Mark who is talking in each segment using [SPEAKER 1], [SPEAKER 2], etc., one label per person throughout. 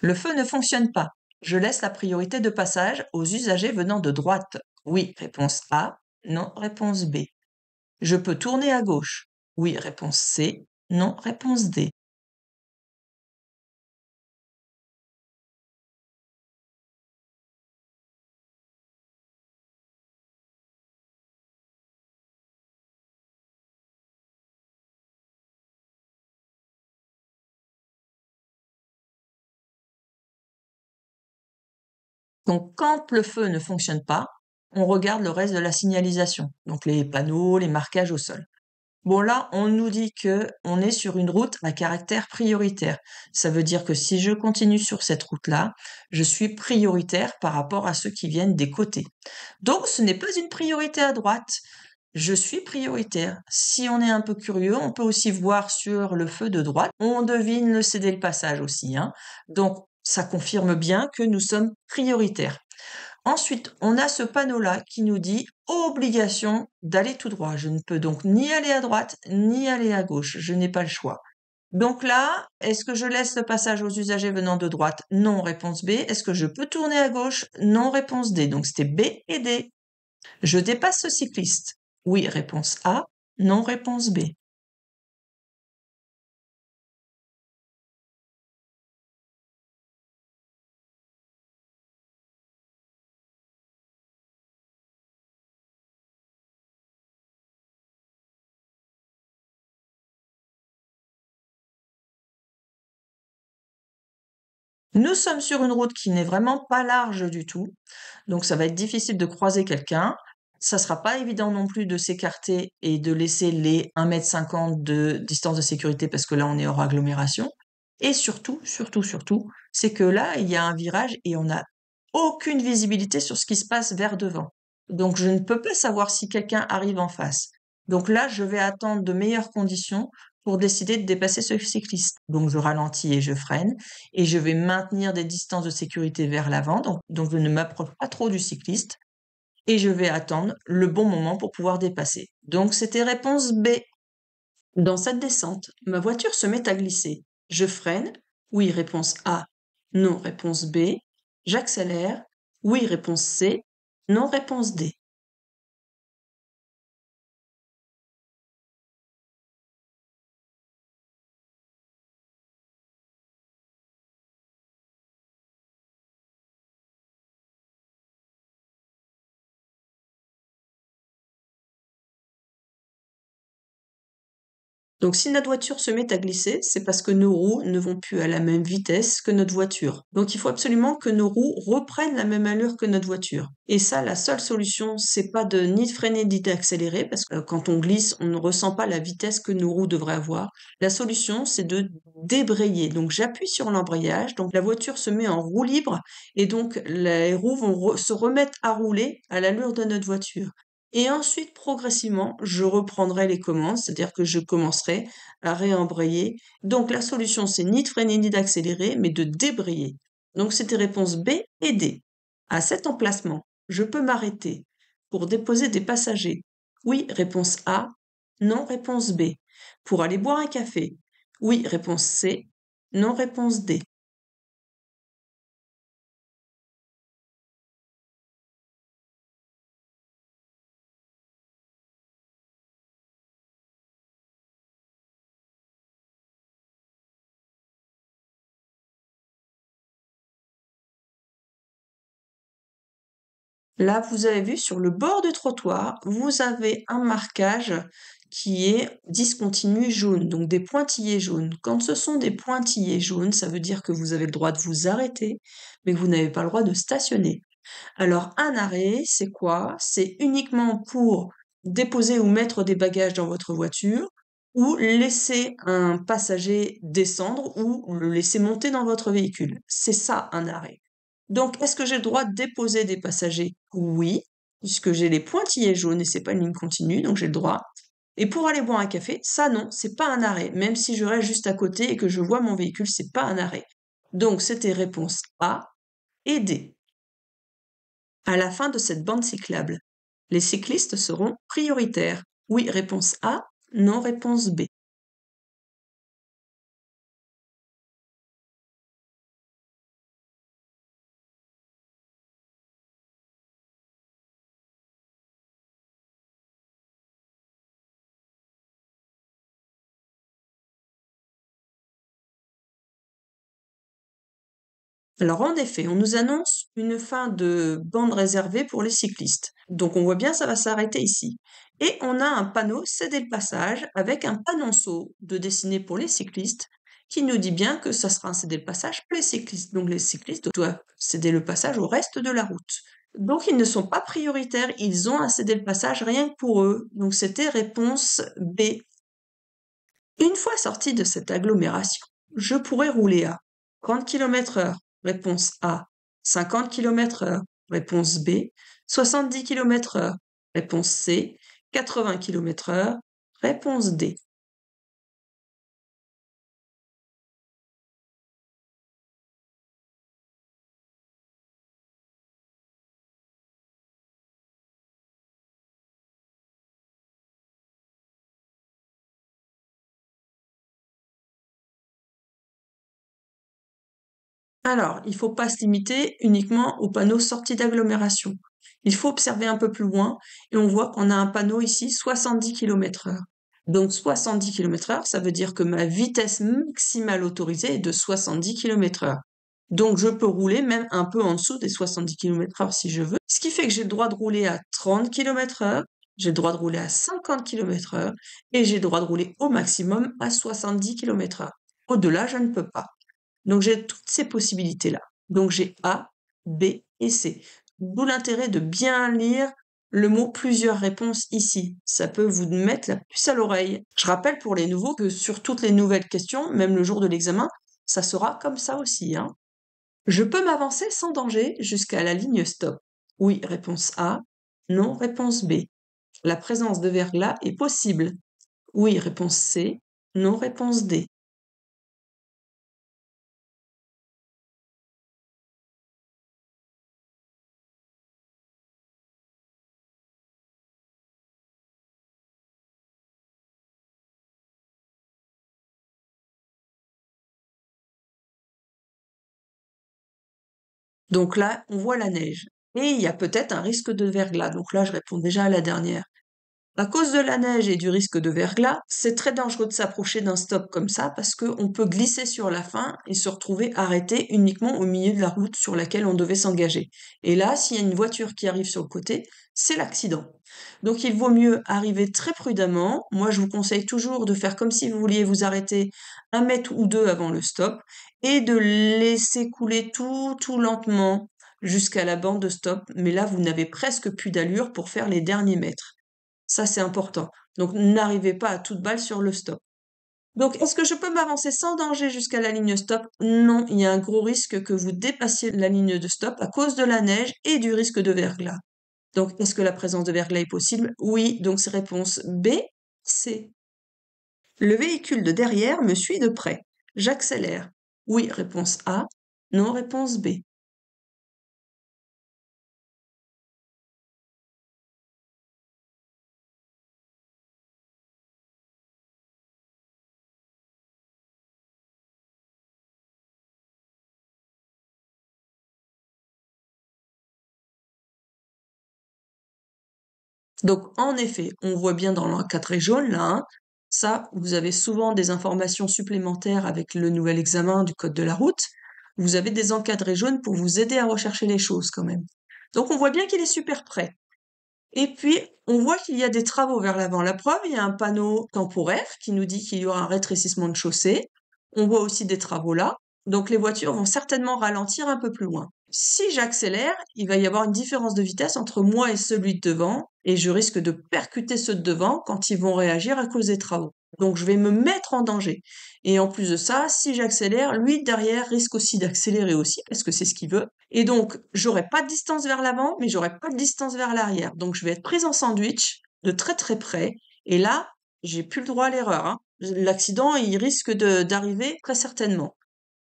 [SPEAKER 1] Le feu ne fonctionne pas. Je laisse la priorité de passage aux usagers venant de droite. Oui, réponse A. Non, réponse B. Je peux tourner à gauche. Oui, réponse C. Non, réponse D. Donc, quand le feu ne fonctionne pas, on regarde le reste de la signalisation, donc les panneaux, les marquages au sol. Bon, là, on nous dit que on est sur une route à caractère prioritaire. Ça veut dire que si je continue sur cette route-là, je suis prioritaire par rapport à ceux qui viennent des côtés. Donc, ce n'est pas une priorité à droite. Je suis prioritaire. Si on est un peu curieux, on peut aussi voir sur le feu de droite. On devine le céder le passage aussi, hein. Donc, ça confirme bien que nous sommes prioritaires. Ensuite, on a ce panneau-là qui nous dit obligation d'aller tout droit. Je ne peux donc ni aller à droite ni aller à gauche. Je n'ai pas le choix. Donc là, est-ce que je laisse le passage aux usagers venant de droite? Non, réponse B. Est-ce que je peux tourner à gauche? Non, réponse D. Donc c'était B et D. Je dépasse ce cycliste. Oui, réponse A. Non, réponse B. Nous sommes sur une route qui n'est vraiment pas large du tout, donc ça va être difficile de croiser quelqu'un. Ça sera pas évident non plus de s'écarter et de laisser les 1,50 m de distance de sécurité parce que là, on est hors agglomération. Et surtout, c'est que là, il y a un virage et on n'a aucune visibilité sur ce qui se passe vers devant. Donc, je ne peux pas savoir si quelqu'un arrive en face. Donc là, je vais attendre de meilleures conditions pour décider de dépasser ce cycliste. Donc, je ralentis et je freine et je vais maintenir des distances de sécurité vers l'avant. Donc je ne m'approche pas trop du cycliste et je vais attendre le bon moment pour pouvoir dépasser. Donc c'était réponse B. Dans cette descente, ma voiture se met à glisser. Je freine. Oui, réponse A. Non, réponse B. J'accélère. Oui, réponse C. Non, réponse D. Donc si notre voiture se met à glisser, c'est parce que nos roues ne vont plus à la même vitesse que notre voiture. Donc il faut absolument que nos roues reprennent la même allure que notre voiture. Et ça, la seule solution, c'est pas de ni de freiner ni d'accélérer, parce que quand on glisse, on ne ressent pas la vitesse que nos roues devraient avoir. La solution, c'est de débrayer. Donc j'appuie sur l'embrayage, donc la voiture se met en roue libre, et donc les roues vont se remettre à rouler à l'allure de notre voiture. Et ensuite, progressivement, je reprendrai les commandes, c'est-à-dire que je commencerai à réembrayer. Donc la solution, c'est ni de freiner ni d'accélérer, mais de débrayer. Donc c'était réponse B et D. À cet emplacement, je peux m'arrêter pour déposer des passagers. Oui, réponse A. Non, réponse B. Pour aller boire un café. Oui, réponse C. Non, réponse D. Là, vous avez vu sur le bord du trottoir, vous avez un marquage qui est discontinu jaune, donc des pointillés jaunes. Quand ce sont des pointillés jaunes, ça veut dire que vous avez le droit de vous arrêter, mais que vous n'avez pas le droit de stationner. Alors, un arrêt, c'est quoi? C'est uniquement pour déposer ou mettre des bagages dans votre voiture, ou laisser un passager descendre ou le laisser monter dans votre véhicule. C'est ça, un arrêt. Donc, est-ce que j'ai le droit de déposer des passagers? Oui, puisque j'ai les pointillés jaunes et c'est pas une ligne continue, donc j'ai le droit. Et pour aller boire un café, ça non, c'est pas un arrêt. Même si je reste juste à côté et que je vois mon véhicule, c'est pas un arrêt. Donc, c'était réponse A et D. À la fin de cette bande cyclable, les cyclistes seront prioritaires. Oui, réponse A, non, réponse B. Alors en effet, on nous annonce une fin de bande réservée pour les cyclistes. Donc on voit bien ça va s'arrêter ici. Et on a un panneau céder le passage avec un panonceau de dessiné pour les cyclistes qui nous dit bien que ça sera un céder le passage pour les cyclistes. Donc les cyclistes doivent céder le passage au reste de la route. Donc ils ne sont pas prioritaires, ils ont à céder le passage rien que pour eux. Donc c'était réponse B. Une fois sorti de cette agglomération, je pourrais rouler à 30 km/h, réponse A, 50 km/h, réponse B, 70 km/h, réponse C, 80 km/h, réponse D. Alors, il ne faut pas se limiter uniquement aux panneaux sortis d'agglomération. Il faut observer un peu plus loin et on voit qu'on a un panneau ici 70 km/h. Donc 70 km/h, ça veut dire que ma vitesse maximale autorisée est de 70 km/h. Donc je peux rouler même un peu en dessous des 70 km/h si je veux. Ce qui fait que j'ai le droit de rouler à 30 km/h, j'ai le droit de rouler à 50 km/h et j'ai le droit de rouler au maximum à 70 km/h. Au-delà, je ne peux pas. Donc j'ai toutes ces possibilités-là. Donc j'ai A, B et C. D'où l'intérêt de bien lire le mot plusieurs réponses ici. Ça peut vous mettre la puce à l'oreille. Je rappelle pour les nouveaux que sur toutes les nouvelles questions, même le jour de l'examen, ça sera comme ça aussi, hein. Je peux m'avancer sans danger jusqu'à la ligne stop. Oui, réponse A. Non, réponse B. La présence de verglas est possible. Oui, réponse C. Non, réponse D. Donc là, on voit la neige. Et il y a peut-être un risque de verglas. Donc là, je réponds déjà à la dernière. À cause de la neige et du risque de verglas, c'est très dangereux de s'approcher d'un stop comme ça parce qu'on peut glisser sur la fin et se retrouver arrêté uniquement au milieu de la route sur laquelle on devait s'engager. Et là, s'il y a une voiture qui arrive sur le côté, c'est l'accident. Donc il vaut mieux arriver très prudemment. Moi, je vous conseille toujours de faire comme si vous vouliez vous arrêter 1 mètre ou deux avant le stop et de laisser couler tout lentement jusqu'à la bande de stop. Mais là, vous n'avez presque plus d'allure pour faire les derniers mètres. Ça, c'est important. Donc, n'arrivez pas à toute balle sur le stop. Donc, est-ce que je peux m'avancer sans danger jusqu'à la ligne stop? Non, il y a un gros risque que vous dépassiez la ligne de stop à cause de la neige et du risque de verglas. Donc, est-ce que la présence de verglas est possible? Oui, donc c'est réponse B, C. Le véhicule de derrière me suit de près. J'accélère. Oui, réponse A. Non, réponse B. Donc, en effet, on voit bien dans l'encadré jaune, là, hein, ça, vous avez souvent des informations supplémentaires avec le nouvel examen du code de la route. Vous avez des encadrés jaunes pour vous aider à rechercher les choses quand même. Donc, on voit bien qu'il est super prêt. Et puis, on voit qu'il y a des travaux vers l'avant. La preuve, il y a un panneau temporaire qui nous dit qu'il y aura un rétrécissement de chaussée. On voit aussi des travaux là. Donc, les voitures vont certainement ralentir un peu plus loin. Si j'accélère, il va y avoir une différence de vitesse entre moi et celui de devant, et je risque de percuter ceux de devant quand ils vont réagir à cause des travaux. Donc, je vais me mettre en danger. Et en plus de ça, si j'accélère, lui derrière risque aussi d'accélérer aussi, parce que c'est ce qu'il veut. Et donc, j'aurai pas de distance vers l'avant, mais j'aurai pas de distance vers l'arrière. Donc, je vais être prise en sandwich de très très près. Et là, j'ai plus le droit à l'erreur, hein. L'accident, il risque d'arriver très certainement.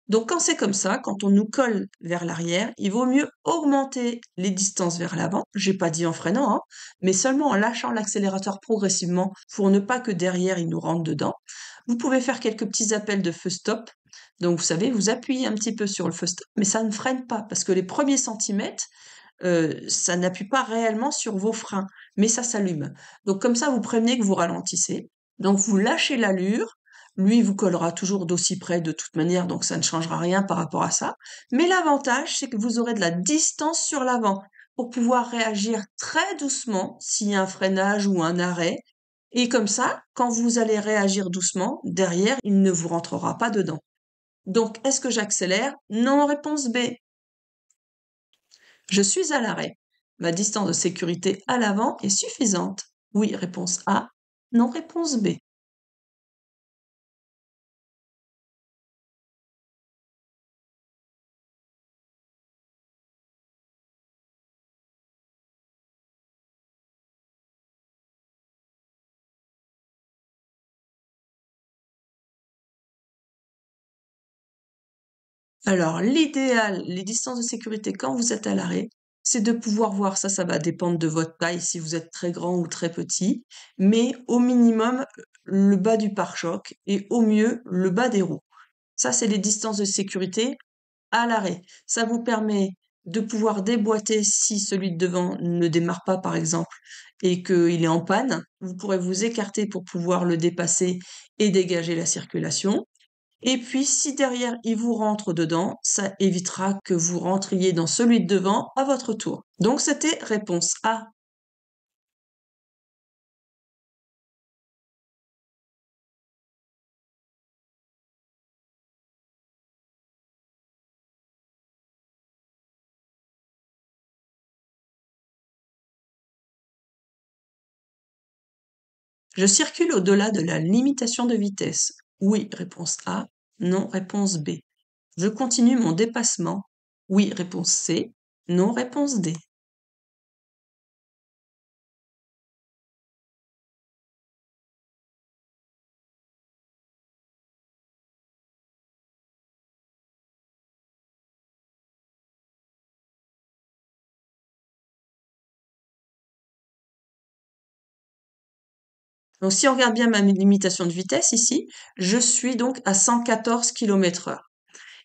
[SPEAKER 1] Donc, quand c'est comme ça, quand on nous colle vers l'arrière, il vaut mieux augmenter les distances vers l'avant. J'ai pas dit en freinant, hein, mais seulement en lâchant l'accélérateur progressivement pour ne pas que derrière il nous rentre dedans. Vous pouvez faire quelques petits appels de feu stop. Donc, vous savez, vous appuyez un petit peu sur le feu stop, mais ça ne freine pas parce que les premiers centimètres, ça n'appuie pas réellement sur vos freins, mais ça s'allume. Donc, comme ça, vous prévenez que vous ralentissez. Donc, vous lâchez l'allure, Lui vous collera toujours d'aussi près de toute manière, donc ça ne changera rien par rapport à ça. Mais l'avantage, c'est que vous aurez de la distance sur l'avant pour pouvoir réagir très doucement s'il y a un freinage ou un arrêt. Et comme ça, quand vous allez réagir doucement, derrière, il ne vous rentrera pas dedans. Donc, est-ce que j'accélère? Non, réponse B. Je suis à l'arrêt. Ma distance de sécurité à l'avant est suffisante. Oui, réponse A. Non, réponse B. Alors, l'idéal, les distances de sécurité quand vous êtes à l'arrêt, c'est de pouvoir voir ça, ça va dépendre de votre taille, si vous êtes très grand ou très petit, mais au minimum, le bas du pare-choc et au mieux, le bas des roues. Ça, c'est les distances de sécurité à l'arrêt. Ça vous permet de pouvoir déboîter si celui de devant ne démarre pas, par exemple, et qu'il est en panne. Vous pourrez vous écarter pour pouvoir le dépasser et dégager la circulation. Et puis, si derrière il vous rentre dedans, ça évitera que vous rentriez dans celui de devant à votre tour. Donc, c'était réponse A. Je circule au-delà de la limitation de vitesse. Oui, réponse A. Non, réponse B. Je continue mon dépassement. Oui, réponse C. Non, réponse D. Donc, si on regarde bien ma limitation de vitesse ici, je suis donc à 114 km/h.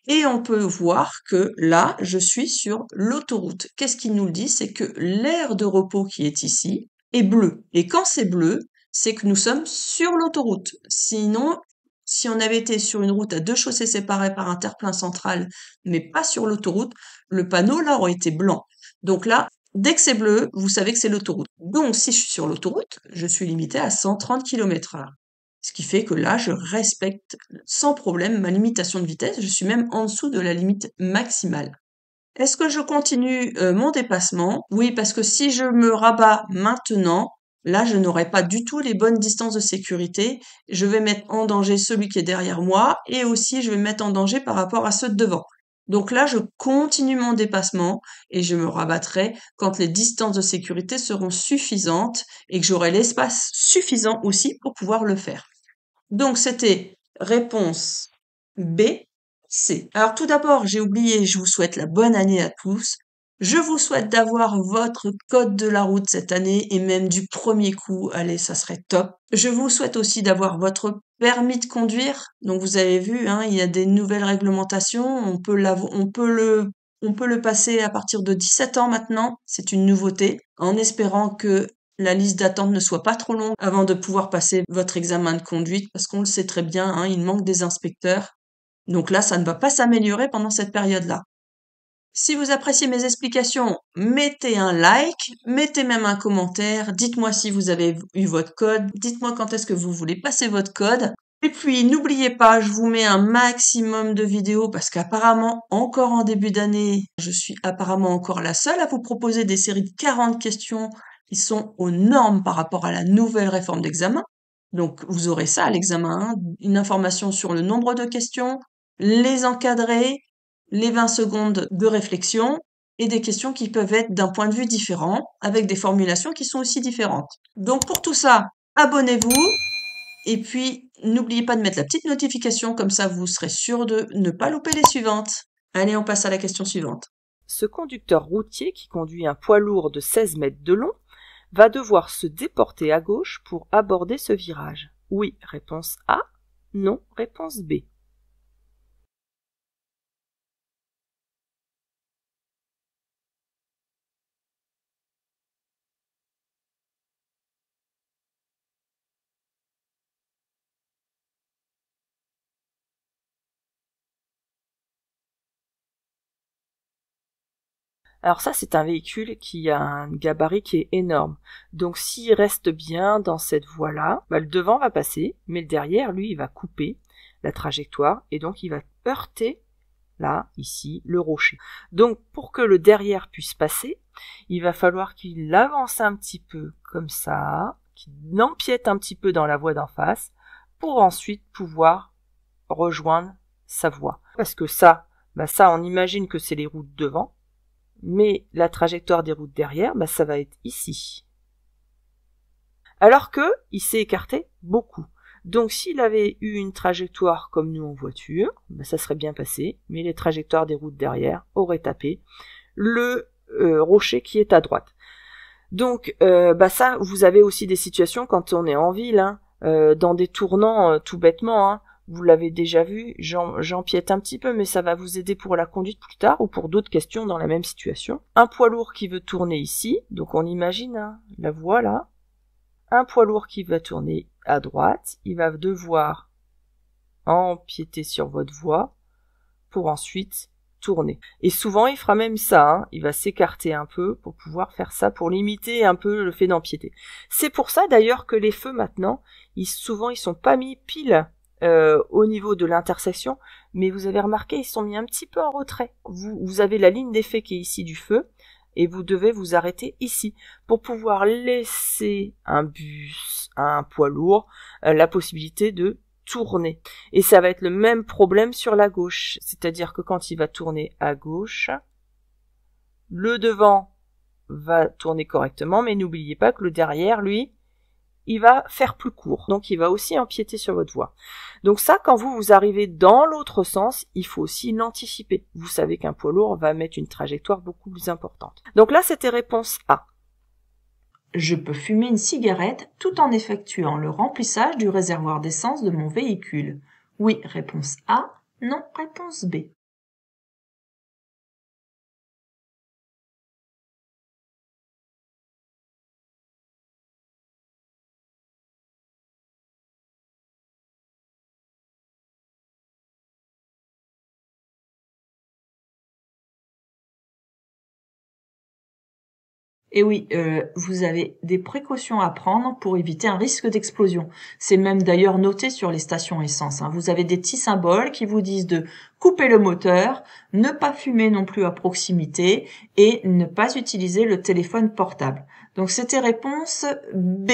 [SPEAKER 1] Et on peut voir que là, je suis sur l'autoroute. Qu'est-ce qu'il nous le dit? C'est que l'aire de repos qui est ici est bleue. Et quand c'est bleu, c'est que nous sommes sur l'autoroute. Sinon, si on avait été sur une route à deux chaussées séparées par un terre-plein central, mais pas sur l'autoroute, le panneau là aurait été blanc. Donc là, dès que c'est bleu, vous savez que c'est l'autoroute. Donc si je suis sur l'autoroute, je suis limité à 130 km/h. Ce qui fait que là, je respecte sans problème ma limitation de vitesse. Je suis même en dessous de la limite maximale. Est-ce que je continue mon dépassement? Oui, parce que si je me rabats maintenant, là, je n'aurai pas du tout les bonnes distances de sécurité. Je vais mettre en danger celui qui est derrière moi et aussi je vais me mettre en danger par rapport à ceux de devant. Donc là, je continue mon dépassement et je me rabattrai quand les distances de sécurité seront suffisantes et que j'aurai l'espace suffisant aussi pour pouvoir le faire. Donc c'était réponse B, C. Alors tout d'abord, j'ai oublié, je vous souhaite la bonne année à tous. Je vous souhaite d'avoir votre code de la route cette année et même du premier coup. Allez, ça serait top. Je vous souhaite aussi d'avoir votre permis de conduire. Donc vous avez vu, hein, il y a des nouvelles réglementations. On peut le passer à partir de 17 ans maintenant. C'est une nouveauté. En espérant que la liste d'attente ne soit pas trop longue avant de pouvoir passer votre examen de conduite, parce qu'on le sait très bien, hein, il manque des inspecteurs. Donc là, ça ne va pas s'améliorer pendant cette période-là. Si vous appréciez mes explications, mettez un like, mettez même un commentaire, dites-moi si vous avez eu votre code, dites-moi quand est-ce que vous voulez passer votre code. Et puis, n'oubliez pas, je vous mets un maximum de vidéos parce qu'apparemment, encore en début d'année, je suis apparemment encore la seule à vous proposer des séries de 40 questions qui sont aux normes par rapport à la nouvelle réforme d'examen. Donc, vous aurez ça à l'examen, hein, une information sur le nombre de questions, les encadrer, les 20 secondes de réflexion et des questions qui peuvent être d'un point de vue différent, avec des formulations qui sont aussi différentes. Donc, pour tout ça, abonnez-vous. Et puis, n'oubliez pas de mettre la petite notification, comme ça vous serez sûr de ne pas louper les suivantes. Allez, on passe à la question suivante.
[SPEAKER 2] Ce conducteur routier qui conduit un poids lourd de 16 mètres de long va devoir se déporter à gauche pour aborder ce virage. Oui, réponse A. Non, réponse B. Alors ça, c'est un véhicule qui a un gabarit qui est énorme. Donc s'il reste bien dans cette voie-là, le devant va passer, mais le derrière, lui, il va couper la trajectoire et donc il va heurter, là, ici, le rocher. Donc pour que le derrière puisse passer, il va falloir qu'il avance un petit peu comme ça, qu'il empiète un petit peu dans la voie d'en face, pour ensuite pouvoir rejoindre sa voie. Parce que ça, on imagine que c'est les routes devant, mais la trajectoire des routes derrière, ça va être ici. Alors que il s'est écarté beaucoup. Donc s'il avait eu une trajectoire comme nous en voiture, ça serait bien passé, mais les trajectoires des routes derrière auraient tapé le rocher qui est à droite. Donc ça, vous avez aussi des situations quand on est en ville, dans des tournants tout bêtement, vous l'avez déjà vu, j'empiète un petit peu, mais ça va vous aider pour la conduite plus tard ou pour d'autres questions dans la même situation. Un poids lourd qui veut tourner ici, donc on imagine la voie là. Un poids lourd qui va tourner à droite, il va devoir empiéter sur votre voie pour ensuite tourner. Et souvent, il fera même ça, il va s'écarter un peu pour pouvoir faire ça, pour limiter un peu le fait d'empiéter. C'est pour ça d'ailleurs que les feux maintenant, souvent ils sont pas mis pile au niveau de l'intersection, mais vous avez remarqué, ils sont mis un petit peu en retrait. Vous avez la ligne d'effet qui est ici du feu, et vous devez vous arrêter ici pour pouvoir laisser un bus, un poids lourd, la possibilité de tourner. Et ça va être le même problème sur la gauche, c'est-à-dire que quand il va tourner à gauche, le devant va tourner correctement, mais n'oubliez pas que le derrière, lui, il va faire plus court. Donc il va aussi empiéter sur votre voie. Donc ça, quand vous arrivez dans l'autre sens, il faut aussi l'anticiper. Vous savez qu'un poids lourd va mettre une trajectoire beaucoup plus importante. Donc là, c'était réponse A.
[SPEAKER 1] Je peux fumer une cigarette tout en effectuant le remplissage du réservoir d'essence de mon véhicule. Oui, réponse A. Non, réponse B. Et oui, vous avez des précautions à prendre pour éviter un risque d'explosion. C'est même d'ailleurs noté sur les stations essence. Vous avez des petits symboles qui vous disent de couper le moteur, ne pas fumer non plus à proximité et ne pas utiliser le téléphone portable. Donc c'était réponse B.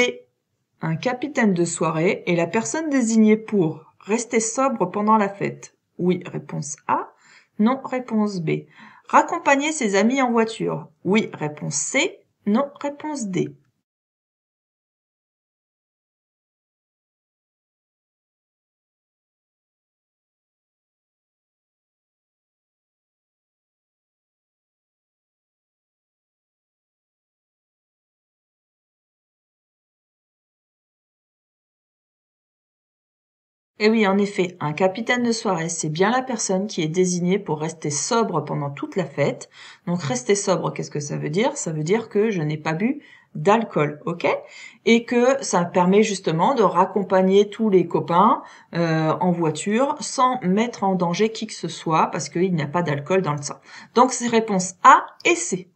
[SPEAKER 1] Un capitaine de soirée est la personne désignée pour rester sobre pendant la fête. Oui, réponse A. Non, réponse B. Raccompagner ses amis en voiture. Oui, réponse C. Non, réponse D. Et oui, en effet, un capitaine de soirée, c'est bien la personne qui est désignée pour rester sobre pendant toute la fête. Donc rester sobre, qu'est-ce que ça veut dire? Ça veut dire que je n'ai pas bu d'alcool, ok? Et que ça permet justement de raccompagner tous les copains en voiture sans mettre en danger qui que ce soit parce qu'il n'y a pas d'alcool dans le sang. Donc c'est réponse A et C.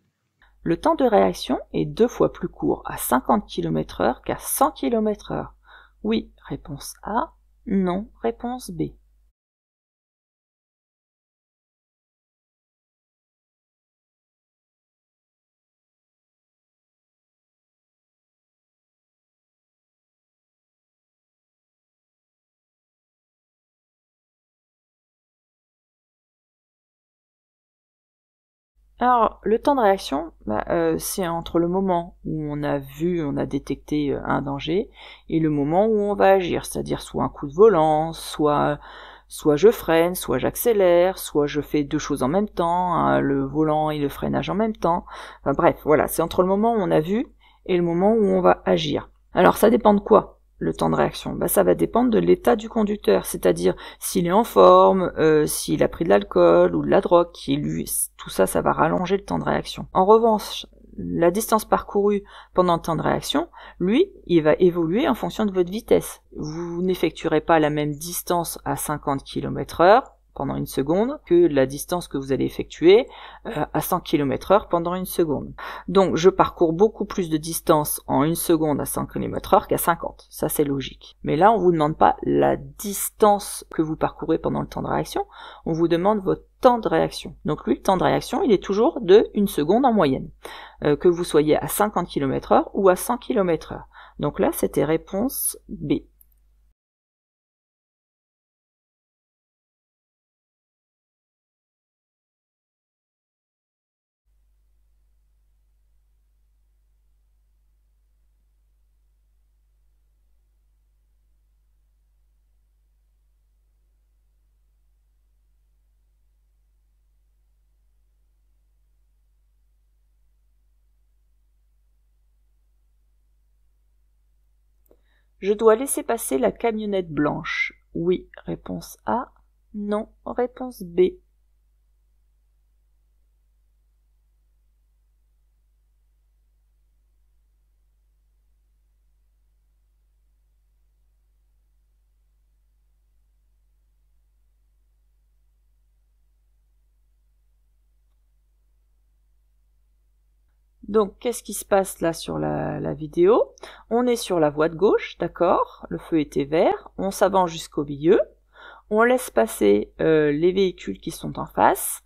[SPEAKER 2] Le temps de réaction est 2 fois plus court à 50 km/h qu'à 100 km/h. Oui, réponse A. Non, réponse B. Alors, le temps de réaction, c'est entre le moment où on a détecté un danger, et le moment où on va agir, c'est-à-dire soit un coup de volant, soit je freine, soit j'accélère, soit je fais 2 choses en même temps, le volant et le freinage en même temps. Enfin, bref, voilà, c'est entre le moment où on a vu et le moment où on va agir. Alors, ça dépend de quoi? Le temps de réaction, ça va dépendre de l'état du conducteur, c'est-à-dire s'il est en forme, s'il a pris de l'alcool ou de la drogue, tout ça, ça va rallonger le temps de réaction. En revanche, la distance parcourue pendant le temps de réaction, lui, il va évoluer en fonction de votre vitesse. Vous n'effectuerez pas la même distance à 50 km/h pendant une seconde que la distance que vous allez effectuer à 100 km/h pendant une seconde. Donc je parcours beaucoup plus de distance en une seconde à 100 km/h qu'à 50. Ça c'est logique. Mais là on vous demande pas la distance que vous parcourez pendant le temps de réaction, on vous demande votre temps de réaction. Donc lui, le temps de réaction, il est toujours de 1 seconde en moyenne, que vous soyez à 50 km/h ou à 100 km/h. Donc là, c'était réponse B. Je dois laisser passer la camionnette blanche. Oui, réponse A. Non, réponse B. Donc, qu'est-ce qui se passe là sur la vidéo? On est sur la voie de gauche, d'accord? Le feu était vert. On s'avance jusqu'au milieu. On laisse passer les véhicules qui sont en face.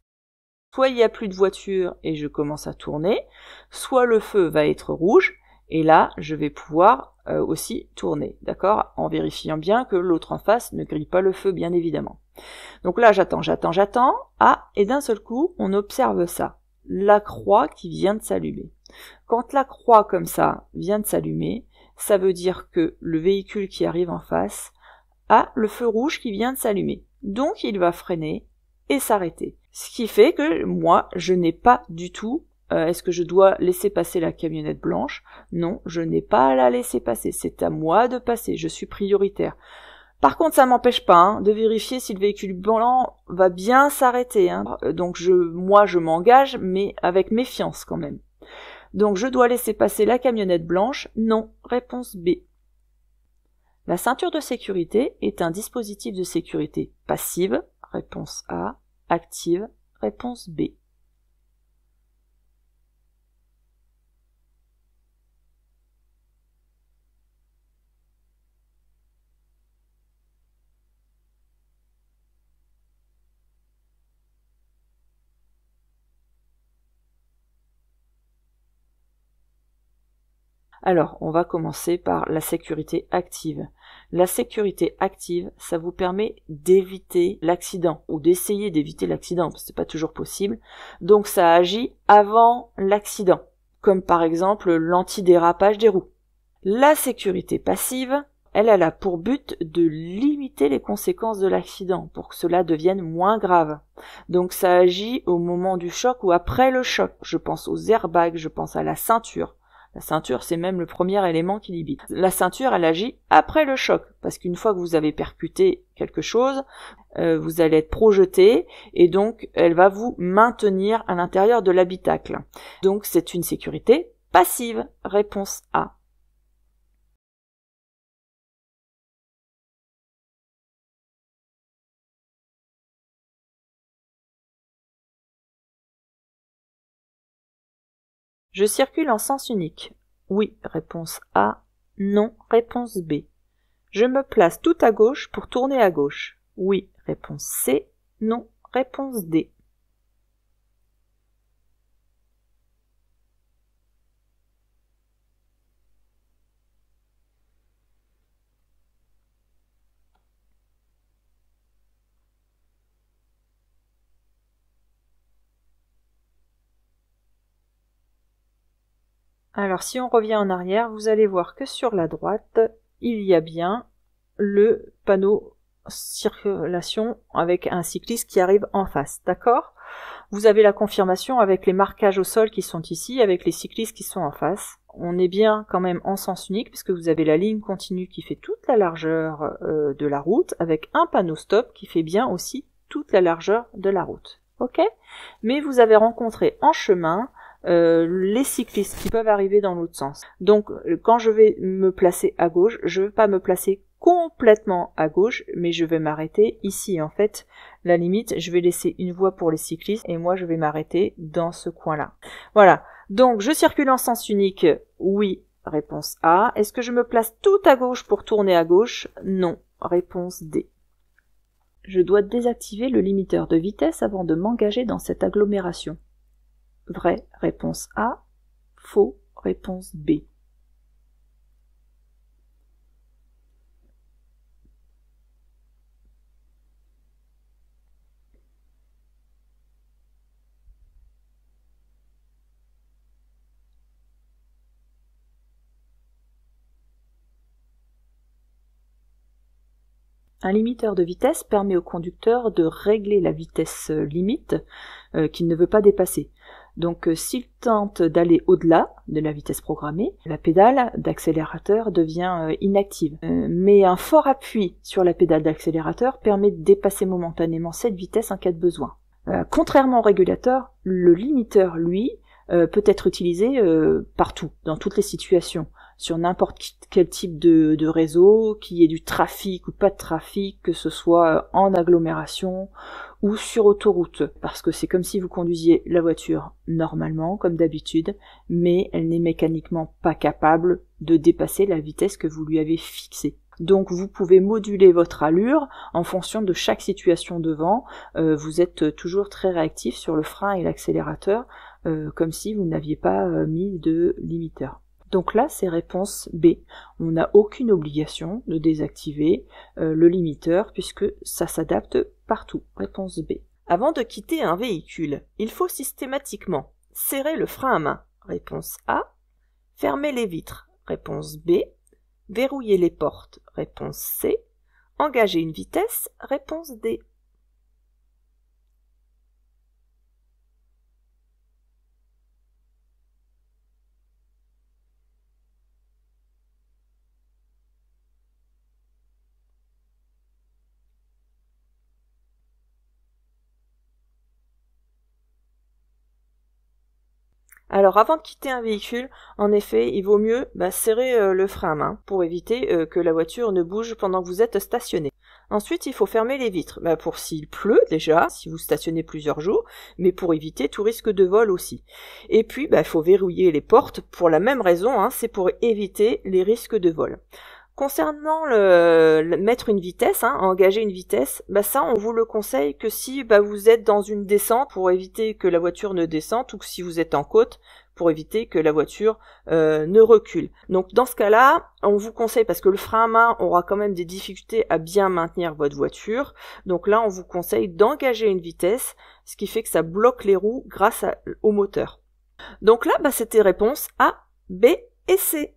[SPEAKER 2] Soit il n'y a plus de voiture et je commence à tourner, soit le feu va être rouge et là je vais pouvoir aussi tourner, d'accord? En vérifiant bien que l'autre en face ne grille pas le feu, bien évidemment. Donc là j'attends. Ah, et d'un seul coup on observe ça, la croix qui vient de s'allumer. Quand la croix comme ça vient de s'allumer, ça veut dire que le véhicule qui arrive en face a le feu rouge qui vient de s'allumer. Donc il va freiner et s'arrêter. Ce qui fait que moi, je n'ai pas du tout... est-ce que je dois laisser passer la camionnette blanche? Non, je n'ai pas à la laisser passer. C'est à moi de passer. Je suis prioritaire. Par contre, ça m'empêche pas de vérifier si le véhicule blanc va bien s'arrêter. Donc moi, je m'engage, mais avec méfiance quand même. Donc je dois laisser passer la camionnette blanche? Non, réponse B. La ceinture de sécurité est un dispositif de sécurité passive, réponse A, active, réponse B. Alors, on va commencer par la sécurité active. La sécurité active, ça vous permet d'éviter l'accident ou d'essayer d'éviter l'accident, parce que c'est pas toujours possible. Donc ça agit avant l'accident, comme par exemple l'antidérapage des roues. La sécurité passive, elle a pour but de limiter les conséquences de l'accident pour que cela devienne moins grave. Donc ça agit au moment du choc ou après le choc. Je pense aux airbags, je pense à la ceinture. La ceinture, c'est même le premier élément qui limite. La ceinture, elle agit après le choc, parce qu'une fois que vous avez percuté quelque chose, vous allez être projeté, et donc elle va vous maintenir à l'intérieur de l'habitacle. Donc c'est une sécurité passive. Réponse A. Je circule en sens unique. Oui, réponse A. Non, réponse B. Je me place tout à gauche pour tourner à gauche. Oui, réponse C. Non, réponse D. Alors si on revient en arrière, vous allez voir que sur la droite, il y a bien le panneau circulation avec un cycliste qui arrive en face, d'accord? Vous avez la confirmation avec les marquages au sol qui sont ici, avec les cyclistes qui sont en face. On est bien quand même en sens unique puisque vous avez la ligne continue qui fait toute la largeur de la route avec un panneau stop qui fait bien aussi toute la largeur de la route. Ok? Mais vous avez rencontré en chemin les cyclistes qui peuvent arriver dans l'autre sens. Donc quand je vais me placer à gauche, je ne veux pas me placer complètement à gauche, mais je vais m'arrêter ici. En fait, la limite, je vais laisser une voie pour les cyclistes et moi je vais m'arrêter dans ce coin-là. Voilà, donc je circule en sens unique, oui, réponse A. Est-ce que je me place tout à gauche pour tourner à gauche? Non, réponse D. Je dois désactiver le limiteur de vitesse avant de m'engager dans cette agglomération. Vrai, réponse A. Faux, réponse B. Un limiteur de vitesse permet au conducteur de régler la vitesse limite qu'il ne veut pas dépasser. Donc s'il tente d'aller au-delà de la vitesse programmée, la pédale d'accélérateur devient inactive. Mais un fort appui sur la pédale d'accélérateur permet de dépasser momentanément cette vitesse en cas de besoin. Contrairement au régulateur, le limiteur, lui, peut être utilisé partout, dans toutes les situations, sur n'importe quel type de réseau, qu'il y ait du trafic ou pas de trafic, que ce soit en agglomération ou sur autoroute, parce que c'est comme si vous conduisiez la voiture normalement, comme d'habitude, mais elle n'est mécaniquement pas capable de dépasser la vitesse que vous lui avez fixée. Donc vous pouvez moduler votre allure en fonction de chaque situation de vent. Vous êtes toujours très réactif sur le frein et l'accélérateur, comme si vous n'aviez pas mis de limiteur. Donc là, c'est réponse B. On n'a aucune obligation de désactiver le limiteur puisque ça s'adapte partout. Réponse B. Avant de quitter un véhicule, il faut systématiquement serrer le frein à main. Réponse A. Fermer les vitres. Réponse B. Verrouiller les portes. Réponse C. Engager une vitesse. Réponse D. Alors avant de quitter un véhicule, en effet, il vaut mieux serrer le frein à main pour éviter que la voiture ne bouge pendant que vous êtes stationné. Ensuite, il faut fermer les vitres, pour s'il pleut déjà, si vous stationnez plusieurs jours, mais pour éviter tout risque de vol aussi. Et puis, il faut verrouiller les portes pour la même raison, c'est pour éviter les risques de vol. Concernant mettre une vitesse, engager une vitesse, ça on vous le conseille que si vous êtes dans une descente pour éviter que la voiture ne descende ou que si vous êtes en côte pour éviter que la voiture ne recule. Donc dans ce cas-là, on vous conseille, parce que le frein à main aura quand même des difficultés à bien maintenir votre voiture, donc là on vous conseille d'engager une vitesse, ce qui fait que ça bloque les roues grâce au moteur. Donc là, c'était réponse A, B et C.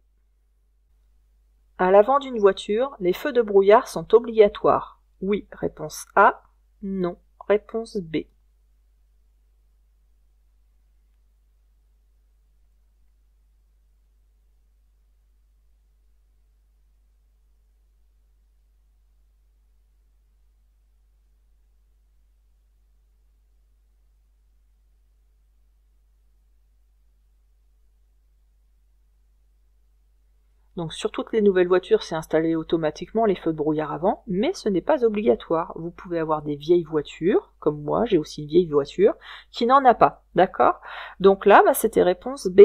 [SPEAKER 2] À l'avant d'une voiture, les feux de brouillard sont obligatoires. Oui, réponse A. Non, réponse B. Donc sur toutes les nouvelles voitures, c'est installé automatiquement les feux de brouillard avant, mais ce n'est pas obligatoire. Vous pouvez avoir des vieilles voitures, comme moi, j'ai aussi une vieille voiture, qui n'en a pas, d'accord? Donc là, c'était réponse B.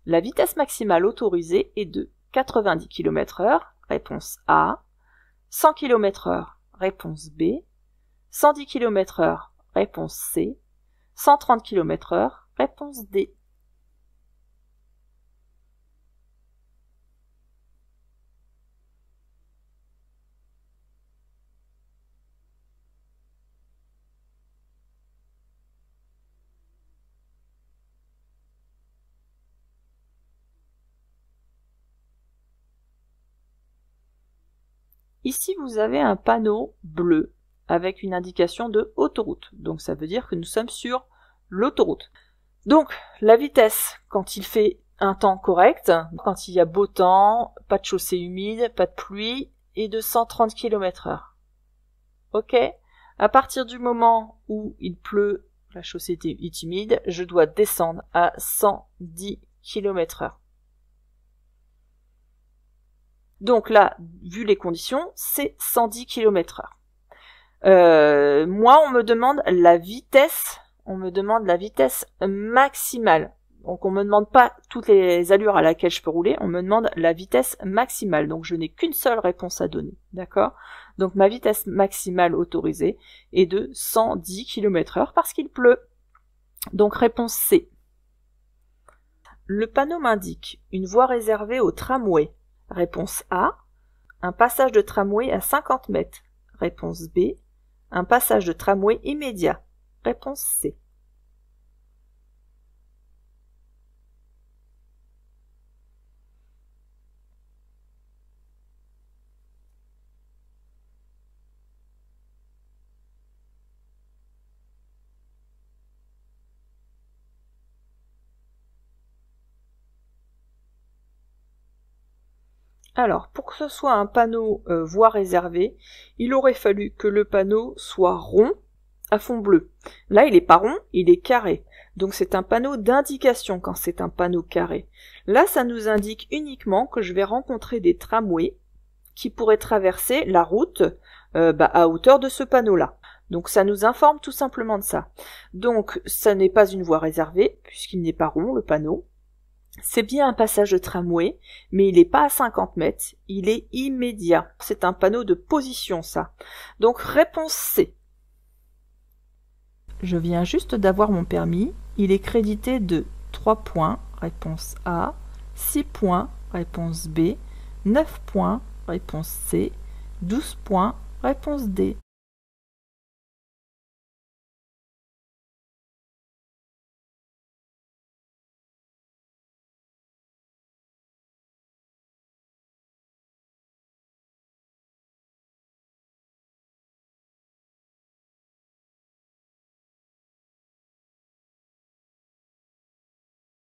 [SPEAKER 2] La vitesse maximale autorisée est de 90 km/h, réponse A, 100 km/h, réponse B, 110 km/h, réponse C, 130 km/h, réponse D. Ici, vous avez un panneau bleu avec une indication de autoroute. Donc ça veut dire que nous sommes sur l'autoroute. Donc la vitesse, quand il fait un temps correct, quand il y a beau temps, pas de chaussée humide, pas de pluie, est de 130 km/h. Ok? À partir du moment où il pleut, la chaussée est humide, je dois descendre à 110 km/h. Donc là, vu les conditions, c'est 110 km/h. Moi, on me demande la vitesse maximale. Donc on me demande pas toutes les allures à laquelle je peux rouler, on me demande la vitesse maximale. Donc je n'ai qu'une seule réponse à donner, d'accord? Donc ma vitesse maximale autorisée est de 110 km/h parce qu'il pleut. Donc réponse C. Le panneau m'indique une voie réservée au tramway. Réponse A. Un passage de tramway à 50 mètres. Réponse B. Un passage de tramway immédiat. Réponse C. Alors, pour que ce soit un panneau voie réservée, il aurait fallu que le panneau soit rond à fond bleu. Là, il n'est pas rond, il est carré. Donc c'est un panneau d'indication quand c'est un panneau carré. Là, ça nous indique uniquement que je vais rencontrer des tramways qui pourraient traverser la route à hauteur de ce panneau-là. Donc ça nous informe tout simplement de ça. Donc ça n'est pas une voie réservée, puisqu'il n'est pas rond, le panneau. C'est bien un passage de tramway, mais il n'est pas à 50 mètres, il est immédiat. C'est un panneau de position, ça. Donc réponse C. Je viens juste d'avoir mon permis. Il est crédité de 3 points, réponse A, 6 points, réponse B, 9 points, réponse C, 12 points, réponse D.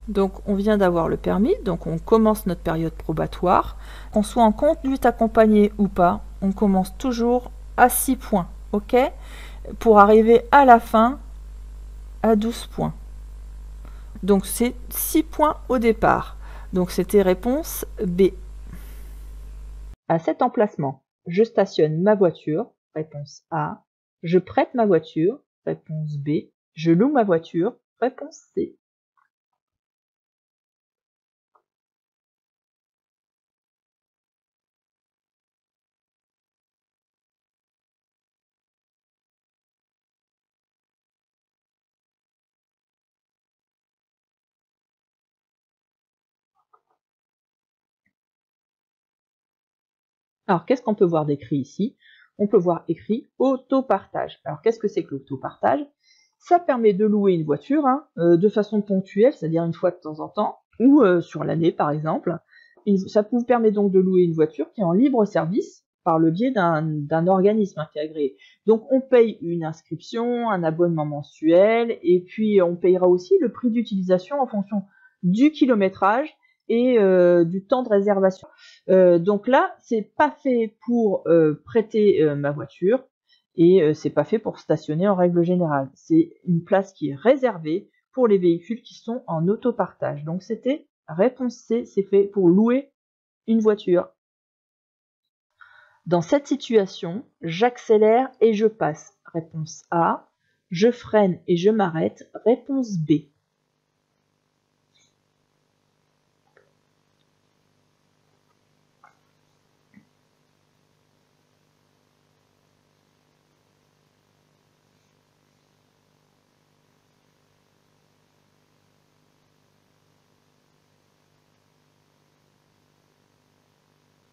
[SPEAKER 2] Donc on vient d'avoir le permis, donc on commence notre période probatoire. Qu'on soit en conduite accompagnée ou pas, on commence toujours à 6 points, ok? Pour arriver à la fin à 12 points. Donc c'est 6 points au départ. Donc c'était réponse B. À cet emplacement, je stationne ma voiture, réponse A. Je prête ma voiture, réponse B. Je loue ma voiture, réponse C. Alors, qu'est-ce qu'on peut voir d'écrit ici? On peut voir écrit autopartage. Alors, qu'est-ce que c'est que l'autopartage? Ça permet de louer une voiture de façon ponctuelle, c'est-à-dire une fois de temps en temps, ou sur l'année par exemple. Ça vous permet donc de louer une voiture qui est en libre service par le biais d'un organisme qui est agréé. Donc, on paye une inscription, un abonnement mensuel, et puis on payera aussi le prix d'utilisation en fonction du kilométrage et du temps de réservation. Donc là, c'est pas fait pour prêter ma voiture et c'est pas fait pour stationner en règle générale. C'est une place qui est réservée pour les véhicules qui sont en autopartage. Donc c'était réponse C, c'est fait pour louer une voiture. Dans cette situation, j'accélère et je passe. Réponse A. Je freine et je m'arrête. Réponse B.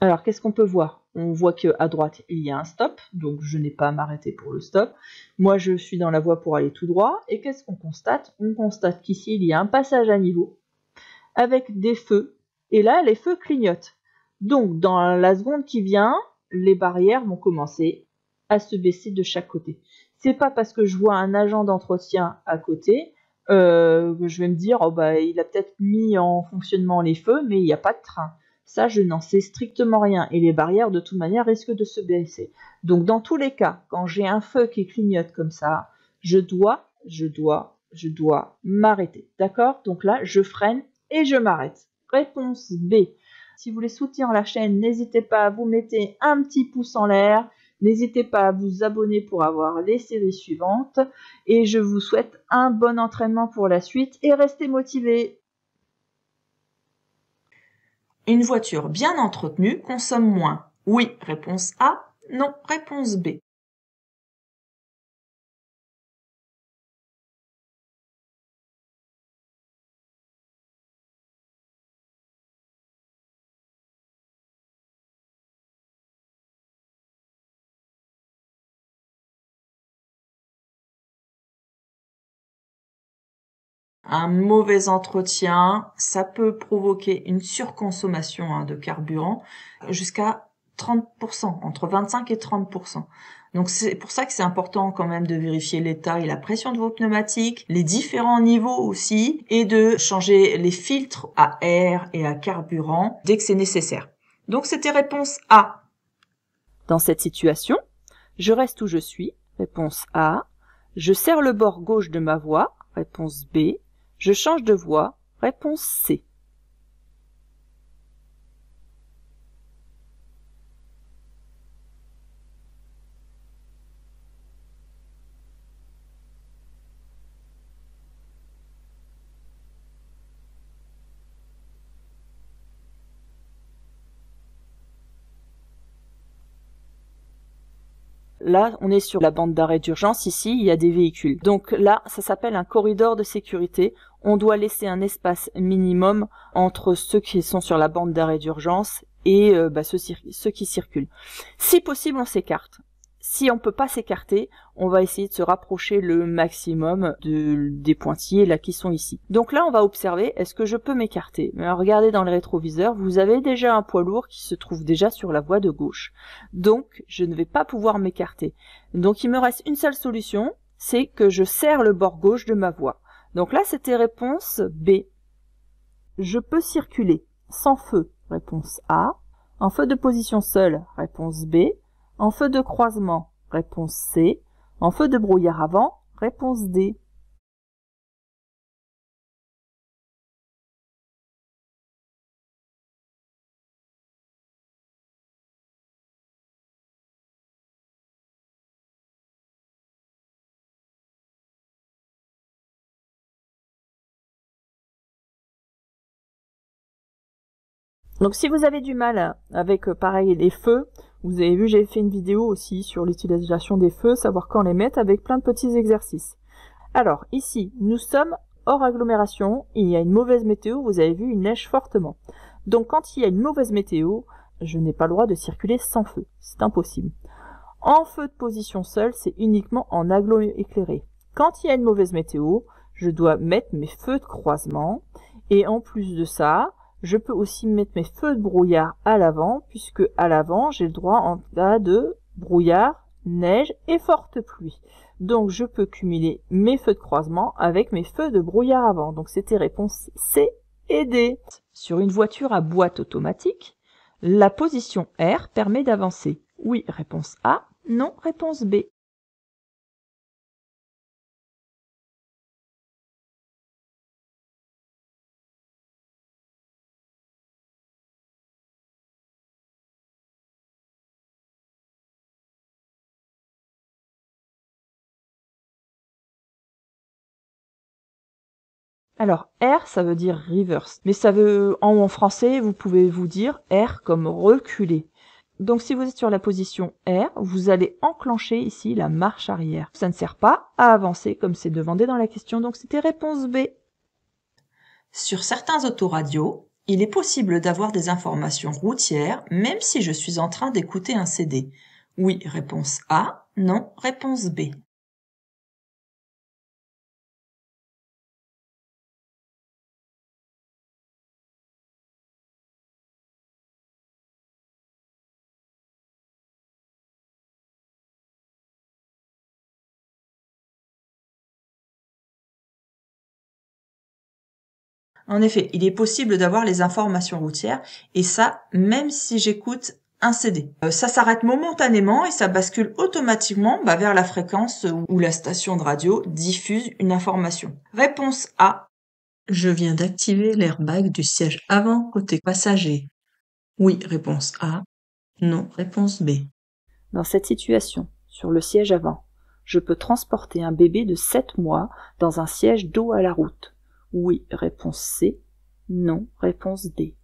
[SPEAKER 2] Alors, qu'est-ce qu'on peut voir? On voit qu'à droite, il y a un stop, donc je n'ai pas à m'arrêter pour le stop. Moi, je suis dans la voie pour aller tout droit. Et qu'est-ce qu'on constate? On constate qu'ici, il y a un passage à niveau avec des feux. Et là, les feux clignotent. Donc, dans la seconde qui vient, les barrières vont commencer à se baisser de chaque côté. C'est pas parce que je vois un agent d'entretien à côté que je vais me dire, oh bah, il a peut-être mis en fonctionnement les feux, mais il n'y a pas de train. Ça, je n'en sais strictement rien. Et les barrières, de toute manière, risquent de se baisser. Donc, dans tous les cas, quand j'ai un feu qui clignote comme ça, je dois m'arrêter. D'accord? Donc là, je freine et je m'arrête. Réponse B. Si vous voulez soutenir la chaîne, n'hésitez pas à vous mettre un petit pouce en l'air. N'hésitez pas à vous abonner pour avoir les séries suivantes. Et je vous souhaite un bon entraînement pour la suite et restez motivés.
[SPEAKER 1] Une voiture bien entretenue consomme moins. Oui, réponse A. Non, réponse B. Un mauvais entretien, ça peut provoquer une surconsommation de carburant jusqu'à 30%, entre 25 et 30%. Donc c'est pour ça que c'est important quand même de vérifier l'état et la pression de vos pneumatiques, les différents niveaux aussi, et de changer les filtres à air et à carburant dès que c'est nécessaire. Donc c'était réponse A.
[SPEAKER 2] Dans cette situation, je reste où je suis, réponse A. Je serre le bord gauche de ma voie, réponse B. Je change de voie, réponse C. Là, on est sur la bande d'arrêt d'urgence. Ici, il y a des véhicules. Donc là, ça s'appelle un corridor de sécurité. On doit laisser un espace minimum entre ceux qui sont sur la bande d'arrêt d'urgence et ceux qui circulent. Si possible, on s'écarte. Si on peut pas s'écarter, on va essayer de se rapprocher le maximum des pointillés là qui sont ici. Donc là, on va observer, est-ce que je peux m'écarter? Regardez dans le rétroviseur, vous avez déjà un poids lourd qui se trouve déjà sur la voie de gauche. Donc, je ne vais pas pouvoir m'écarter. Donc, il me reste une seule solution, c'est que je serre le bord gauche de ma voie. Donc là, c'était réponse B. Je peux circuler sans feu, réponse A. En feu de position seule, réponse B. En feu de croisement, réponse C. En feu de brouillard avant, réponse D. Donc si vous avez du mal avec pareil les feux, vous avez vu j'ai fait une vidéo aussi sur l'utilisation des feux, savoir quand les mettre avec plein de petits exercices. Alors ici nous sommes hors agglomération, il y a une mauvaise météo, vous avez vu il neige fortement. Donc quand il y a une mauvaise météo, je n'ai pas le droit de circuler sans feu, c'est impossible. En feu de position seule, c'est uniquement en agglo éclairé. Quand il y a une mauvaise météo, je dois mettre mes feux de croisement et en plus de ça, je peux aussi mettre mes feux de brouillard à l'avant, puisque à l'avant, j'ai le droit en cas de brouillard, neige et forte pluie. Donc, je peux cumuler mes feux de croisement avec mes feux de brouillard avant. Donc, c'était réponse C et D. Sur une voiture à boîte automatique, la position R permet d'avancer. Oui, réponse A. Non, réponse B. Alors, R, ça veut dire reverse. Mais ça veut, en français, vous pouvez vous dire R comme reculer. Donc, si vous êtes sur la position R, vous allez enclencher ici la marche arrière. Ça ne sert pas à avancer comme c'est demandé dans la question. Donc, c'était réponse B.
[SPEAKER 1] Sur certains autoradios, il est possible d'avoir des informations routières même si je suis en train d'écouter un CD. Oui, réponse A. Non, réponse B. En effet, il est possible d'avoir les informations routières, et ça, même si j'écoute un CD. Ça s'arrête momentanément et ça bascule automatiquement vers la fréquence où la station de radio diffuse une information. Réponse A. Je viens d'activer l'airbag du siège avant côté passager. Oui, réponse A. Non, réponse B.
[SPEAKER 2] Dans cette situation, sur le siège avant, je peux transporter un bébé de 7 mois dans un siège dos à la route. Oui, réponse C. Non, réponse D.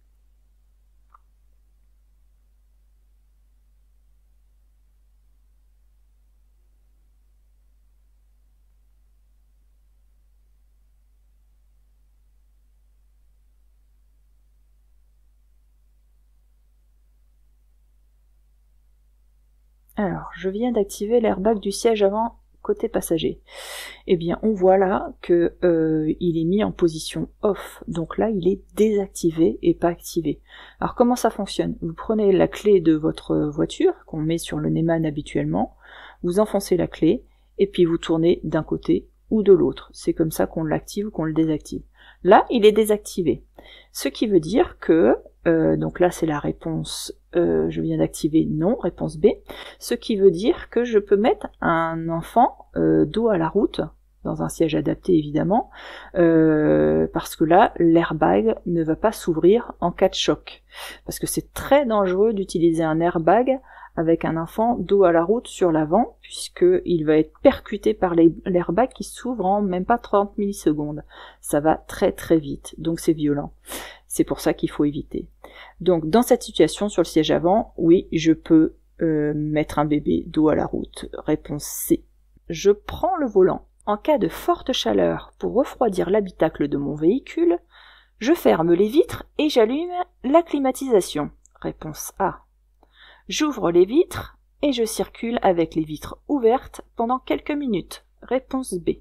[SPEAKER 2] Alors, je viens d'activer l'airbag du siège avant côté passager. Eh bien, on voit là que il est mis en position off. Donc là, il est désactivé et pas activé. Alors, comment ça fonctionne? Vous prenez la clé de votre voiture qu'on met sur le Neyman habituellement, vous enfoncez la clé et puis vous tournez d'un côté ou de l'autre. C'est comme ça qu'on l'active ou qu'on le désactive. Là, il est désactivé. Ce qui veut dire que, donc là c'est la réponse, je viens d'activer non, réponse B, ce qui veut dire que je peux mettre un enfant dos à la route, dans un siège adapté évidemment, parce que là l'airbag ne va pas s'ouvrir en cas de choc. Parce que c'est très dangereux d'utiliser un airbag avec un enfant dos à la route sur l'avant, puisqu'il va être percuté par l'airbag qui s'ouvre en même pas 30 millisecondes. Ça va très très vite, donc c'est violent. C'est pour ça qu'il faut éviter. Donc dans cette situation sur le siège avant, oui, je peux mettre un bébé dos à la route. Réponse C. Je prends le volant. En cas de forte chaleur, pour refroidir l'habitacle de mon véhicule, je ferme les vitres et j'allume la climatisation. Réponse A. J'ouvre les vitres et je circule avec les vitres ouvertes pendant quelques minutes. Réponse B.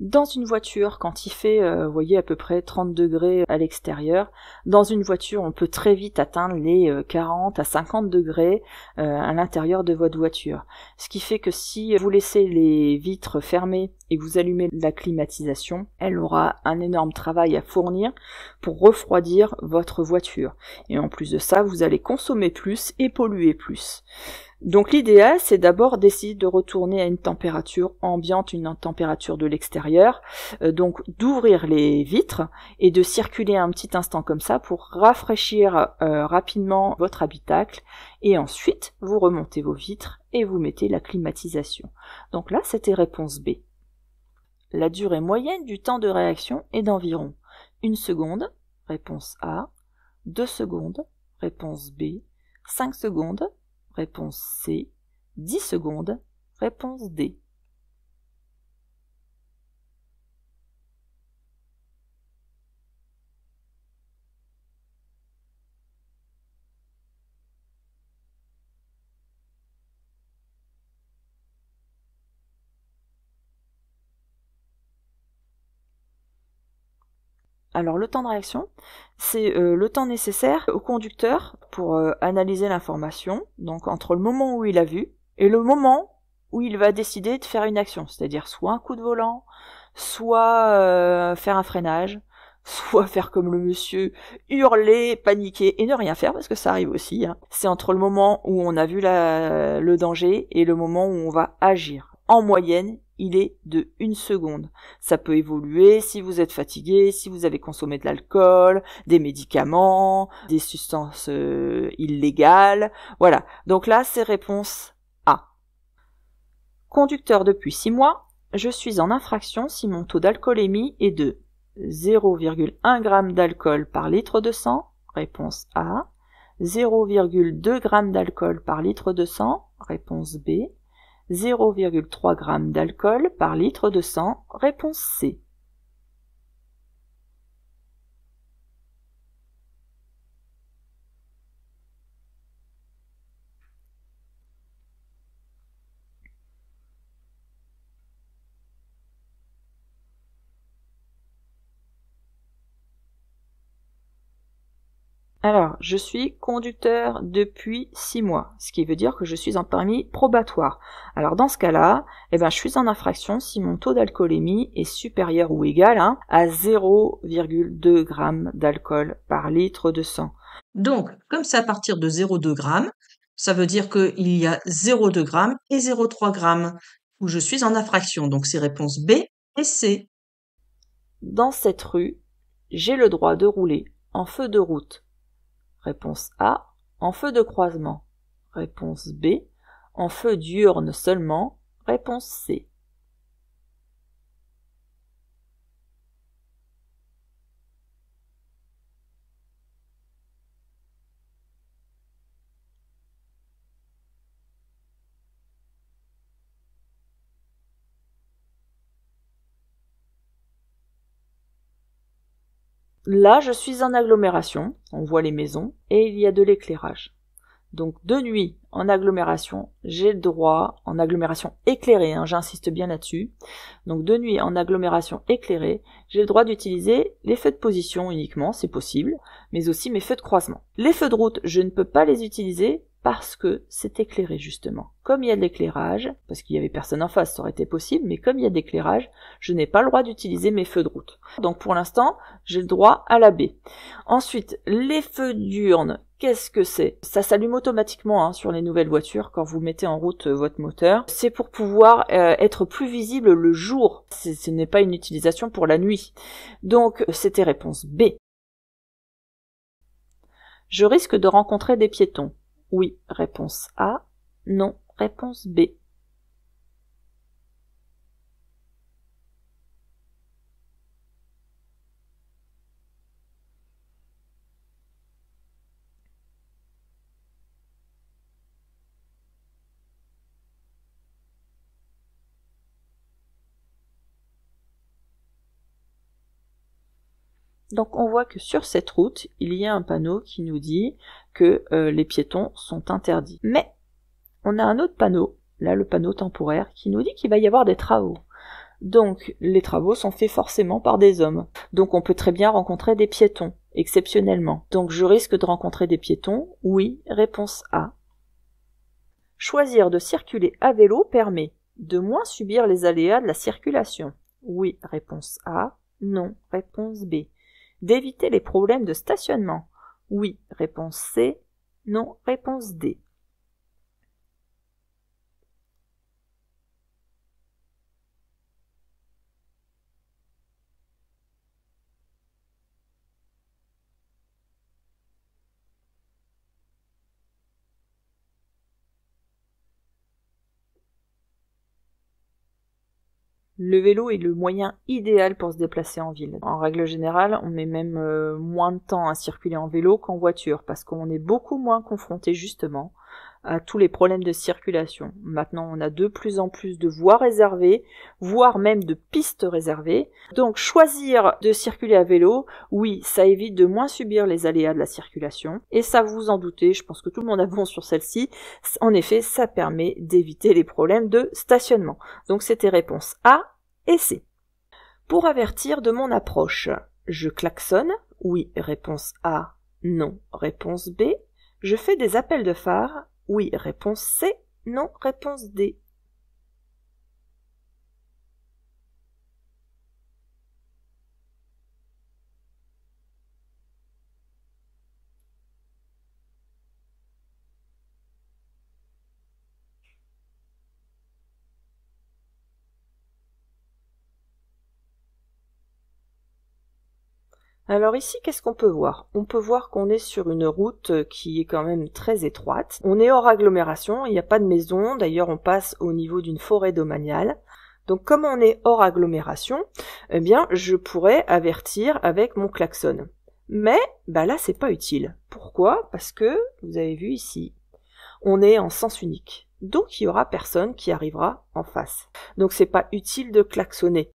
[SPEAKER 2] Dans une voiture, quand il fait, vous voyez, à peu près 30 degrés à l'extérieur, dans une voiture, on peut très vite atteindre les 40 à 50 degrés à l'intérieur de votre voiture. Ce qui fait que si vous laissez les vitres fermées et que vous allumez la climatisation, elle aura un énorme travail à fournir pour refroidir votre voiture. Et en plus de ça, vous allez consommer plus et polluer plus. Donc l'idéal, c'est d'abord d'essayer de retourner à une température ambiante, une température de l'extérieur, donc d'ouvrir les vitres et de circuler un petit instant comme ça pour rafraîchir rapidement votre habitacle, et ensuite vous remontez vos vitres et vous mettez la climatisation. Donc là, c'était réponse B. La durée moyenne du temps de réaction est d'environ 1 seconde, réponse A, 2 secondes, réponse B, 5 secondes, réponse C, 10 secondes, réponse D. Alors le temps de réaction, c'est le temps nécessaire au conducteur pour analyser l'information, donc entre le moment où il a vu et le moment où il va décider de faire une action, c'est-à-dire soit un coup de volant, soit faire un freinage, soit faire comme le monsieur, hurler, paniquer et ne rien faire, parce que ça arrive aussi. Hein. C'est entre le moment où on a vu le danger et le moment où on va agir. En moyenne, il est de 1 seconde. Ça peut évoluer si vous êtes fatigué, si vous avez consommé de l'alcool, des médicaments, des substances illégales. Voilà. Donc là, c'est réponse A. Conducteur depuis 6 mois, je suis en infraction si mon taux d'alcoolémie est de 0,1 g d'alcool par litre de sang. Réponse A. 0,2 g d'alcool par litre de sang. Réponse B. 0,3 g d'alcool par litre de sang, réponse C. Alors, je suis conducteur depuis 6 mois, ce qui veut dire que je suis en permis probatoire. Alors dans ce cas-là, je suis en infraction si mon taux d'alcoolémie est supérieur ou égal à 0,2 g d'alcool par litre de sang.
[SPEAKER 1] Donc, comme c'est à partir de 0,2 g, ça veut dire qu'il y a 0,2 g et 0,3 g où je suis en infraction. Donc, c'est réponse B et C.
[SPEAKER 2] Dans cette rue, j'ai le droit de rouler en feu de route. Réponse A, en feu de croisement. Réponse B, en feu diurne seulement. Réponse C. Là, je suis en agglomération, on voit les maisons, et il y a de l'éclairage. Donc de nuit, en agglomération, j'ai le droit, en agglomération éclairée, j'insiste bien là-dessus, donc de nuit en agglomération éclairée, j'ai le droit d'utiliser les feux de position uniquement, c'est possible, mais aussi mes feux de croisement. Les feux de route, je ne peux pas les utiliser parce que c'est éclairé justement. Comme il y a de l'éclairage, parce qu'il y avait personne en face, ça aurait été possible, mais comme il y a de l'éclairage, je n'ai pas le droit d'utiliser mes feux de route. Donc pour l'instant, j'ai le droit à la B. Ensuite, les feux diurnes, qu'est-ce que c'est? Ça s'allume automatiquement sur les nouvelles voitures quand vous mettez en route votre moteur. C'est pour pouvoir être plus visible le jour. Ce n'est pas une utilisation pour la nuit. Donc c'était réponse B. Je risque de rencontrer des piétons. Oui, réponse A. Non, réponse B. Donc on voit que sur cette route, il y a un panneau qui nous dit que les piétons sont interdits. Mais on a un autre panneau, là le panneau temporaire, qui nous dit qu'il va y avoir des travaux. Donc les travaux sont faits forcément par des hommes. Donc on peut très bien rencontrer des piétons, exceptionnellement. Donc je risque de rencontrer des piétons? Oui, réponse A. Choisir de circuler à vélo permet de moins subir les aléas de la circulation. Oui, réponse A. Non, réponse B. D'éviter les problèmes de stationnement. Oui, réponse C. Non, réponse D. Le vélo est le moyen idéal pour se déplacer en ville. En règle générale, on met même moins de temps à circuler en vélo qu'en voiture, parce qu'on est beaucoup moins confronté justement à tous les problèmes de circulation. Maintenant, on a de plus en plus de voies réservées, voire même de pistes réservées. Donc, choisir de circuler à vélo, oui, ça évite de moins subir les aléas de la circulation. Et ça, vous en doutez, je pense que tout le monde a bon sur celle-ci. En effet, ça permet d'éviter les problèmes de stationnement. Donc, c'était réponse A et C. Pour avertir de mon approche, je klaxonne, oui, réponse A, non, réponse B. Je fais des appels de phare, oui, réponse C, non, réponse D. Alors ici, qu'est-ce qu'on peut voir? On peut voir qu'on est sur une route qui est quand même très étroite. On est hors agglomération, il n'y a pas de maison, d'ailleurs on passe au niveau d'une forêt domaniale. Donc comme on est hors agglomération, eh bien je pourrais avertir avec mon klaxon. Mais là c'est pas utile. Pourquoi? Parce que, vous avez vu ici, on est en sens unique. Donc il y aura personne qui arrivera en face. Donc c'est pas utile de klaxonner.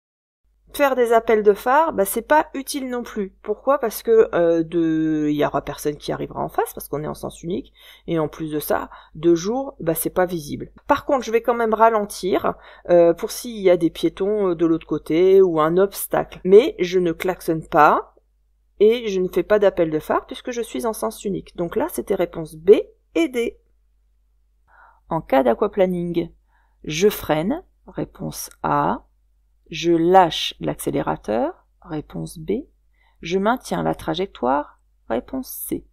[SPEAKER 2] Faire des appels de phare, c'est pas utile non plus. Pourquoi? Parce que il y aura personne qui arrivera en face parce qu'on est en sens unique, et en plus de ça, de jour, c'est pas visible. Par contre, je vais quand même ralentir pour s'il y a des piétons de l'autre côté ou un obstacle. Mais je ne klaxonne pas et je ne fais pas d'appel de phare puisque je suis en sens unique. Donc là, c'était réponse B et D. En cas d'aquaplaning, je freine, réponse A. Je lâche l'accélérateur, réponse B. Je maintiens la trajectoire, réponse C.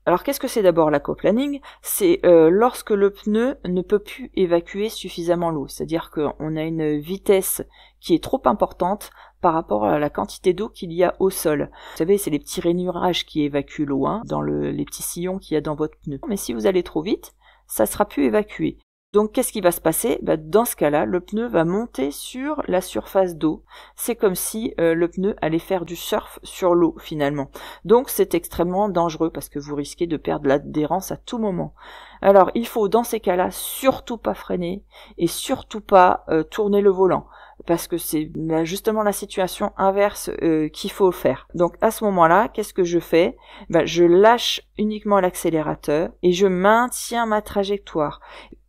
[SPEAKER 2] Alors qu'est-ce que c'est d'abord l'aquaplaning? C'est lorsque le pneu ne peut plus évacuer suffisamment l'eau, c'est-à-dire qu'on a une vitesse qui est trop importante par rapport à la quantité d'eau qu'il y a au sol. Vous savez, c'est les petits rainurages qui évacuent l'eau, dans les petits sillons qu'il y a dans votre pneu. Mais si vous allez trop vite, ça ne sera plus évacué. Donc qu'est-ce qui va se passer? Dans ce cas-là, le pneu va monter sur la surface d'eau. C'est comme si le pneu allait faire du surf sur l'eau finalement. Donc c'est extrêmement dangereux parce que vous risquez de perdre l'adhérence à tout moment. Alors il faut dans ces cas-là surtout pas freiner et surtout pas tourner le volant. Parce que c'est justement la situation inverse qu'il faut faire. Donc à ce moment-là, qu'est-ce que je fais? Je lâche uniquement l'accélérateur et je maintiens ma trajectoire.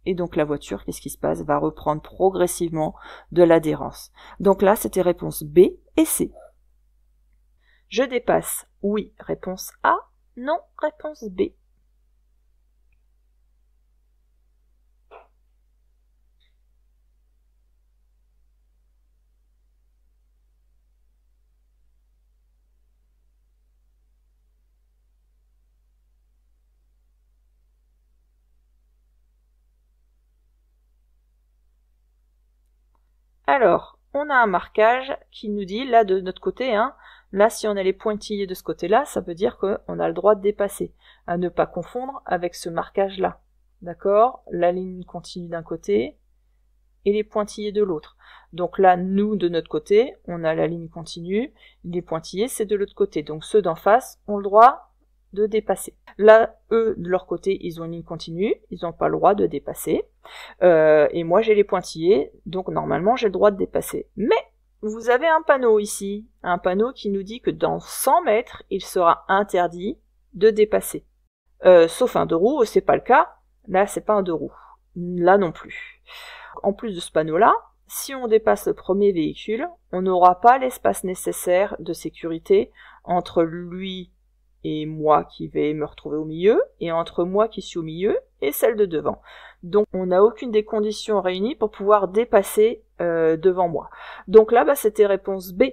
[SPEAKER 2] Et donc la voiture, qu'est-ce qui se passe? Va reprendre progressivement de l'adhérence. Donc là, c'était réponse B et C. Je dépasse. Oui, réponse A. Non, réponse B. Alors, on a un marquage qui nous dit, là de notre côté, là si on a les pointillés de ce côté-là, ça veut dire qu'on a le droit de dépasser, à ne pas confondre avec ce marquage-là. D'accord? La ligne continue d'un côté et les pointillés de l'autre. Donc là, nous, de notre côté, on a la ligne continue, les pointillés, c'est de l'autre côté. Donc ceux d'en face ont le droit de dépasser. Là, eux, de leur côté, ils ont une ligne continue, ils n'ont pas le droit de dépasser. Et moi, j'ai les pointillés, donc normalement, j'ai le droit de dépasser. Mais, vous avez un panneau ici, un panneau qui nous dit que dans 100 mètres, il sera interdit de dépasser. Sauf un deux roues, c'est pas le cas. Là, c'est pas un deux roues. Là non plus. En plus de ce panneau-là, si on dépasse le premier véhicule, on n'aura pas l'espace nécessaire de sécurité entre lui et moi qui vais me retrouver au milieu, et entre moi qui suis au milieu et celle de devant. Donc on n'a aucune des conditions réunies pour pouvoir dépasser devant moi. Donc là, c'était réponse B.